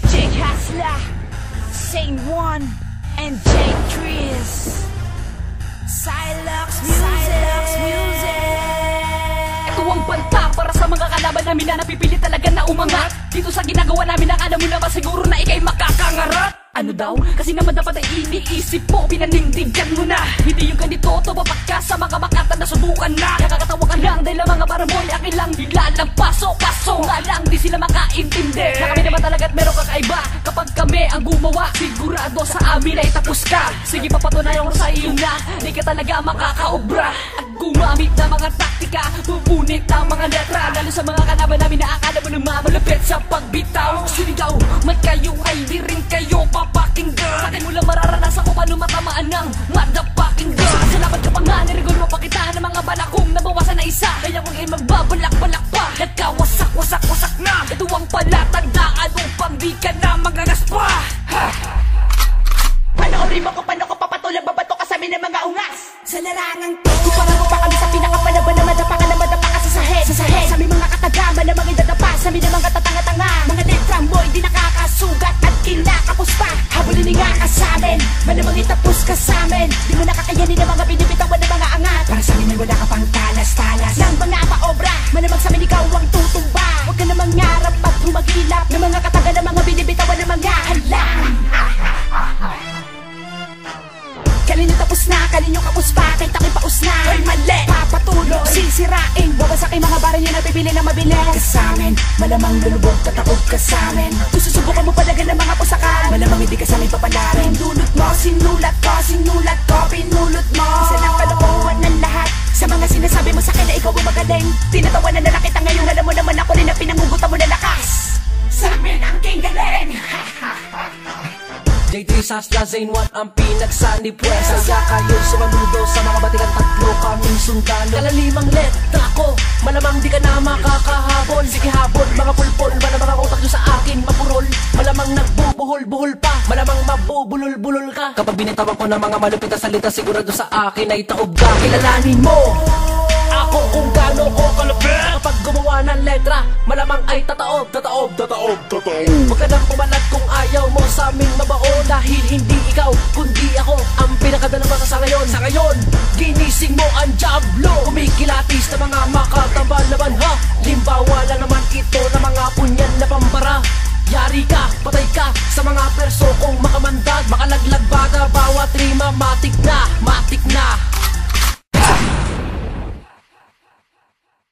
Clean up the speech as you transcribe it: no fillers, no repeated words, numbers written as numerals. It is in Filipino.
Jake Hasla, Saint One, and Jake Chris. Silux Music. Ito ang banta para sa mga kalaban namin na napipili talaga na umangat. Dito sa ginagawa namin, akala mo naman siguro na ikay makakangarat. Ano daw? Kasi naman dapat ay iniisip mo, pinanindigan mo na. Hindi yung ganito, tumapak ka sa mga makatan na subukan na. Nakakatawa ka lang dahil ang mga paraboy akin lang nilalagpaso. Kaso nga lang di sila makaintindi na kami naman talaga at meron kakaiba. Kapag kami ang gumawa, sigurado sa amin ay tapos ka. Sige, papatunayan ko sa iyo na di ka talaga makakaobra. At gumamit na mga taktika, bubunit ang mga letra, lalo sa mga kalaban namin na akala mo naman malupit sa pagbitaw. Sinigaw, man kayo ay di rin kayo papakinggan. Sa akin mo lang mararanasan ko paano matamaan ng madapakinggan. Salamat ka pa nga, nirigol mo pa kita ng mga balakong nabawasan na isa. Kaya kung ay magbabalak-balak pa, nagkawasak-wasak-wasak na. Ito ang palatandaan upang di ka na magagas pa. Panoorin mo ko, paano ko papatulang babato ka sa amin ng mga ungas. Sa larangang to, kumpara mo pa kami sa pinakapalaban na madapa ka na madapa ka sa sahig. Sa aming mga katagama na mga idadapa, sa amin ng mga tatanga-tanga. Mga letrang mo, hindi nakakasugat at kinakapos pa. Habulin nga ka sa amin, malamang itapos ka sa amin. Di mo nakakayanin ng mga binibitawan ng mga angat. Para sa amin ay wala ka pang talas-talas ng mga paobra, malamang sa amin ikaw ang tutumba. Huwag ka na mangarap at humagilap ng mga kataga ng mga binibitawan ng mga halang. Kalinyo tapos na, kalinyo kapos pa, kahit ako'y paus na. Hoy mali, papatuloy, sisirain, wawasak yung mga bara nyo na bibili na mabilis. Kasamin, malamang lulubog, tataob ka samin. Kung susubukan mo palagan ng mga pusakan, malamang hindi ka sa amin papalarin. Dulot mo, sinulat ko, pinulot mo. Isa ng kalokohan ng lahat sa mga sinasabi mo sa akin na ikaw ang magaling. Tinatawanan na nakita ngayon, alam mo naman ako rin na pinangugutan mo na lakas. Sa amin ang king galing. J3 Hasla, Zain One ang pinagsanib pwes. Saya kayo sumaludo sa mga batikan, tatlo kaming sundalo. Kalalimang letra ko, malamang di ka na makakahabol. Sige habol, mga pulpol, malamang ang utak nyo sa akin mapurol. Malamang nagbubuhol-buhol pa, malamang mabubulol-bulol ka. Kapag binitawan ko ng mga malupit na salita, sigurado sa akin ay taob ka. Kilalanin mo ako kung gaano ko kalapit. Kapag gumawa ng letra, malamang ay tataob. Huwag ka nang pumalag kung ayaw mo sa aming mabaon. Dahil hindi ikaw, kundi ako ang pinakadalawa sa ngayon. Sa ngayon, ginising mo ang Diablo. Kumikilatis na mga makatambal naman ha. Limbawa lang naman ito na mga punyan na pambara. Yari ka, patay ka sa mga perso kong makamandag. Makalaglag baga, bawat rima, matik na.